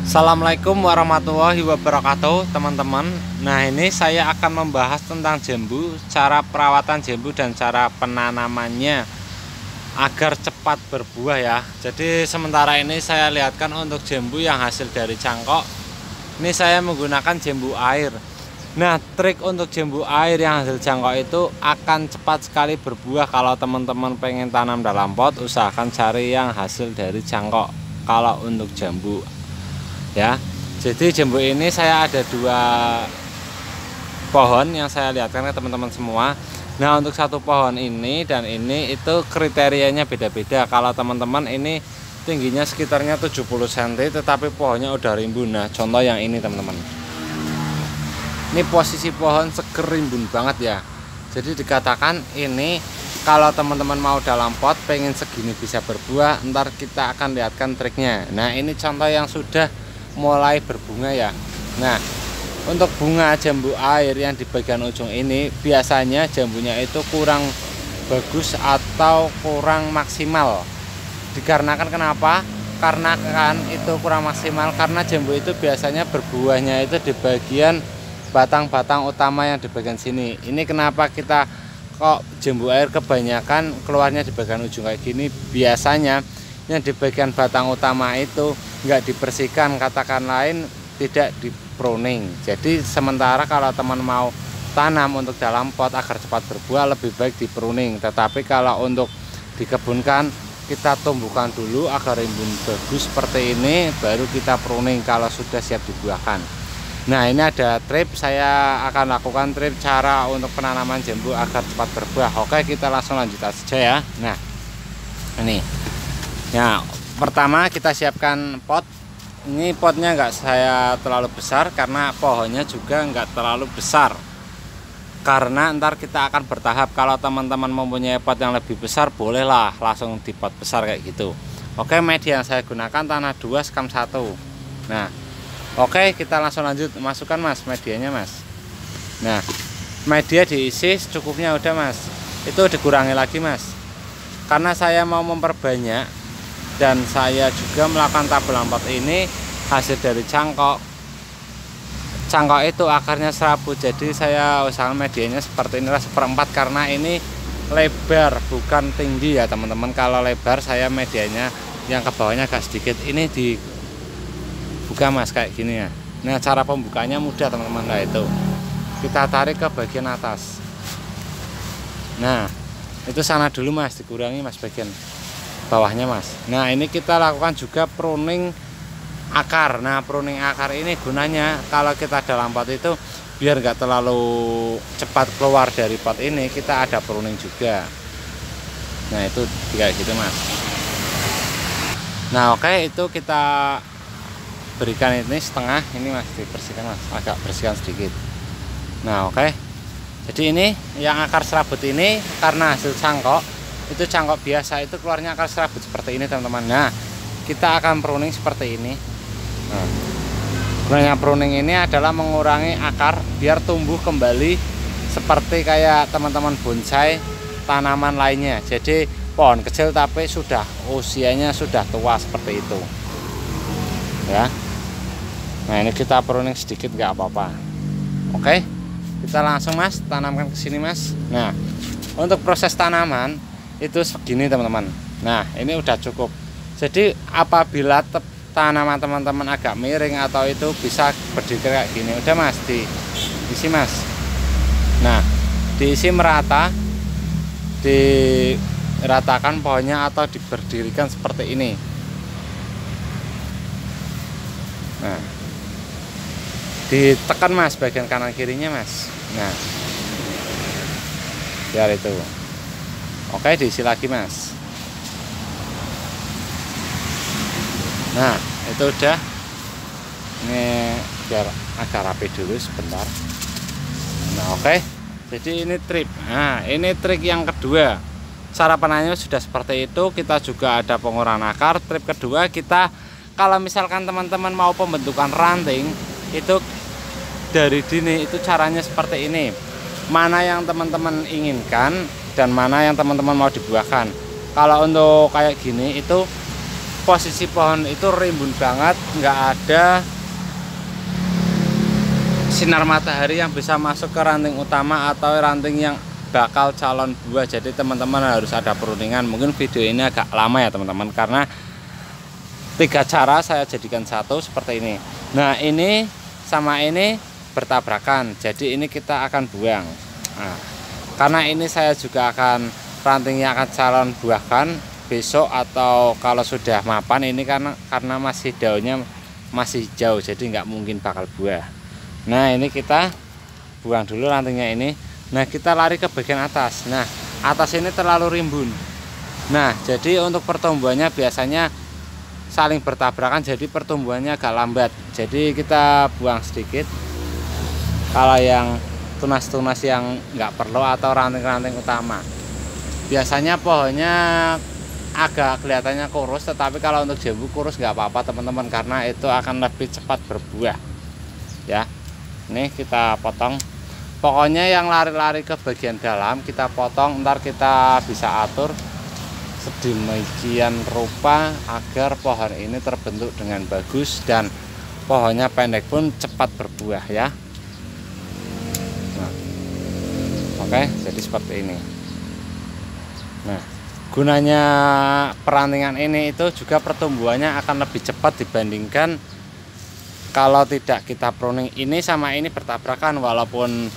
Assalamualaikum warahmatullahi wabarakatuh teman-teman. Nah, ini saya akan membahas tentang jambu, cara perawatan jambu dan cara penanamannya agar cepat berbuah ya. Jadi sementara ini saya lihatkan untuk jambu yang hasil dari cangkok, ini saya menggunakan jambu air. Nah, trik untuk jambu air yang hasil cangkok itu akan cepat sekali berbuah. Kalau teman-teman pengen tanam dalam pot, usahakan cari yang hasil dari cangkok kalau untuk jambu ya. Jadi jambu ini saya ada 2 pohon yang saya lihatkan ke teman-teman semua. Nah, untuk satu pohon ini dan ini itu kriterianya beda-beda. Kalau teman-teman ini tingginya sekitarnya 70 cm tetapi pohonnya udah rimbun. Nah, contoh yang ini teman-teman, ini posisi pohon seger rimbun banget ya. Jadi dikatakan ini kalau teman-teman mau dalam pot pengen segini bisa berbuah, ntar kita akan lihatkan triknya. Nah, ini contoh yang sudah mulai berbunga ya. Nah, untuk bunga jambu air yang di bagian ujung ini biasanya jambunya itu kurang bagus atau kurang maksimal. Dikarenakan kenapa? Karena kan itu kurang maksimal karena jambu itu biasanya berbuahnya itu di bagian batang-batang utama yang di bagian sini. Ini kenapa kita kok jambu air kebanyakan keluarnya di bagian ujung kayak gini? Biasanya yang di bagian batang utama itu nggak dibersihkan, katakan lain tidak di pruning. Jadi sementara kalau teman mau tanam untuk dalam pot agar cepat berbuah lebih baik di pruning. Tetapi kalau untuk dikebunkan kita tumbuhkan dulu agar rimbun bagus seperti ini, baru kita pruning kalau sudah siap dibuahkan. Nah, ini ada trip, saya akan lakukan trip cara untuk penanaman jambu agar cepat berbuah. Oke, kita langsung lanjut saja ya. Nah, ini ya, pertama kita siapkan pot. Ini potnya nggak saya terlalu besar karena pohonnya juga nggak terlalu besar, karena ntar kita akan bertahap. Kalau teman-teman mempunyai pot yang lebih besar, bolehlah langsung di pot besar kayak gitu. Oke, media yang saya gunakan tanah 2 sekam 1. Nah, oke, kita langsung lanjut. Masukkan mas medianya mas. Nah, media diisi secukupnya udah mas. Itu dikurangi lagi mas, karena saya mau memperbanyak dan saya juga melakukan tabelan pot ini hasil dari cangkok. Cangkok itu akarnya serabut, jadi saya usahakan medianya seperti inilah 1/4 karena ini lebar bukan tinggi ya teman-teman. Kalau lebar saya medianya yang ke bawahnya agak sedikit. Ini dibuka mas kayak gini ya. Nah, cara pembukanya mudah teman-teman. Nah, itu kita tarik ke bagian atas. Nah, itu sana dulu mas, dikurangi mas bagian bawahnya mas. Nah, ini kita lakukan juga pruning akar. Nah, pruning akar ini gunanya kalau kita dalam pot itu biar nggak terlalu cepat keluar dari pot ini, kita ada pruning juga. Nah, itu kayak gitu mas. Nah, oke, itu kita berikan ini setengah ini mas, dibersihkan mas, agak bersihkan sedikit. Nah, oke, jadi ini yang akar serabut ini karena hasil cangkok, itu cangkok biasa itu keluarnya akar serabut seperti ini teman-teman. Nah, kita akan pruning seperti ini. Nah, gunanya pruning ini adalah mengurangi akar biar tumbuh kembali seperti kayak teman-teman bonsai tanaman lainnya. Jadi pohon kecil tapi sudah usianya sudah tua seperti itu ya. Nah, ini kita pruning sedikit nggak apa-apa. Oke, kita langsung mas tanamkan ke sini mas. Nah, untuk proses tanaman itu segini teman-teman. Nah, ini udah cukup. Jadi apabila tanaman teman-teman agak miring atau itu bisa berdiri kayak gini, udah mas diisi mas. Nah, diisi merata, diratakan pohonnya atau diberdirikan seperti ini. Nah, ditekan mas bagian kanan kirinya mas. Nah, biar itu. Oke, diisi lagi mas. Nah, itu udah. Ini biar agak rapi dulu sebentar. Nah, oke, jadi ini trik. Nah, ini trik yang kedua. Cara penanamnya sudah seperti itu. Kita juga ada pengurangan akar. Trik kedua, kita kalau misalkan teman-teman mau pembentukan ranting itu dari dini, itu caranya seperti ini. Mana yang teman-teman inginkan dan mana yang teman-teman mau dibuahkan. Kalau untuk kayak gini itu posisi pohon itu rimbun banget, nggak ada sinar matahari yang bisa masuk ke ranting utama atau ranting yang bakal calon buah. Jadi teman-teman harus ada peruningan. Mungkin video ini agak lama ya teman-teman, karena 3 cara saya jadikan satu seperti ini. Nah, ini sama ini bertabrakan, jadi ini kita akan buang. Nah, karena ini saya juga akan rantingnya akan calon buahkan besok atau kalau sudah mapan. Ini karena masih daunnya masih hijau, jadi nggak mungkin bakal buah. Nah, ini kita buang dulu rantingnya ini. Nah, kita lari ke bagian atas. Nah, atas ini terlalu rimbun. Nah, jadi untuk pertumbuhannya biasanya saling bertabrakan, jadi pertumbuhannya agak lambat. Jadi kita buang sedikit kalau yang tunas-tunas yang nggak perlu atau ranting-ranting utama. Biasanya pohonnya agak kelihatannya kurus, tetapi kalau untuk jambu kurus nggak apa-apa teman-teman, karena itu akan lebih cepat berbuah ya. Ini kita potong, pokoknya yang lari-lari ke bagian dalam kita potong, ntar kita bisa atur sedemikian rupa agar pohon ini terbentuk dengan bagus dan pohonnya pendek pun cepat berbuah ya. Nah, oke, jadi seperti ini. Nah, gunanya perantingan ini itu juga pertumbuhannya akan lebih cepat dibandingkan kalau tidak kita pruning. Ini sama ini bertabrakan, walaupun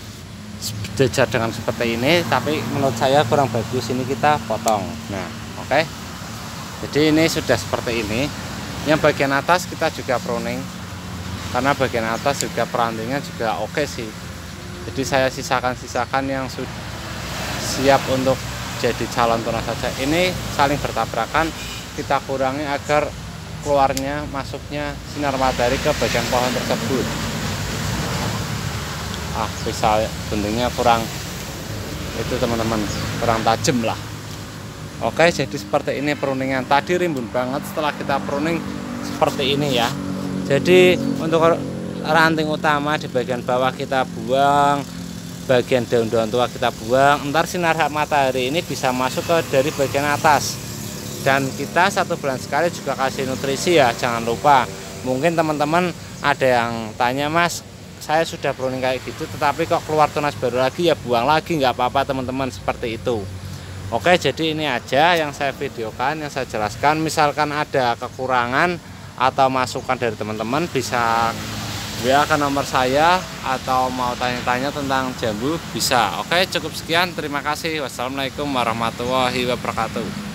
sejajar dengan seperti ini, tapi menurut saya kurang bagus. Ini kita potong. Nah, oke, jadi ini sudah seperti ini. Yang bagian atas kita juga pruning, karena bagian atas juga perantingnya juga oke sih. Jadi saya sisakan yang sudah siap untuk jadi calon tunas saja. Ini saling bertabrakan, kita kurangi agar keluarnya masuknya sinar matahari ke bagian pohon tersebut. Bisa bentuknya kurang itu teman-teman, kurang tajam lah. Oke, jadi seperti ini pruningan. Tadi rimbun banget, setelah kita pruning seperti ini ya. Jadi untuk ranting utama di bagian bawah kita buang, bagian daun-daun tua kita buang. Ntar sinar matahari ini bisa masuk ke dari bagian atas. Dan kita 1 bulan sekali juga kasih nutrisi ya, jangan lupa. Mungkin teman-teman ada yang tanya, Mas, saya sudah pruning kayak gitu tetapi kok keluar tunas baru lagi, ya buang lagi, nggak apa-apa teman-teman, seperti itu. Oke, jadi ini aja yang saya videokan, yang saya jelaskan. Misalkan ada kekurangan atau masukan dari teman-teman, bisa WA ke nomor saya, atau mau tanya-tanya tentang jambu bisa. Oke, cukup sekian, terima kasih. Wassalamualaikum warahmatullahi wabarakatuh.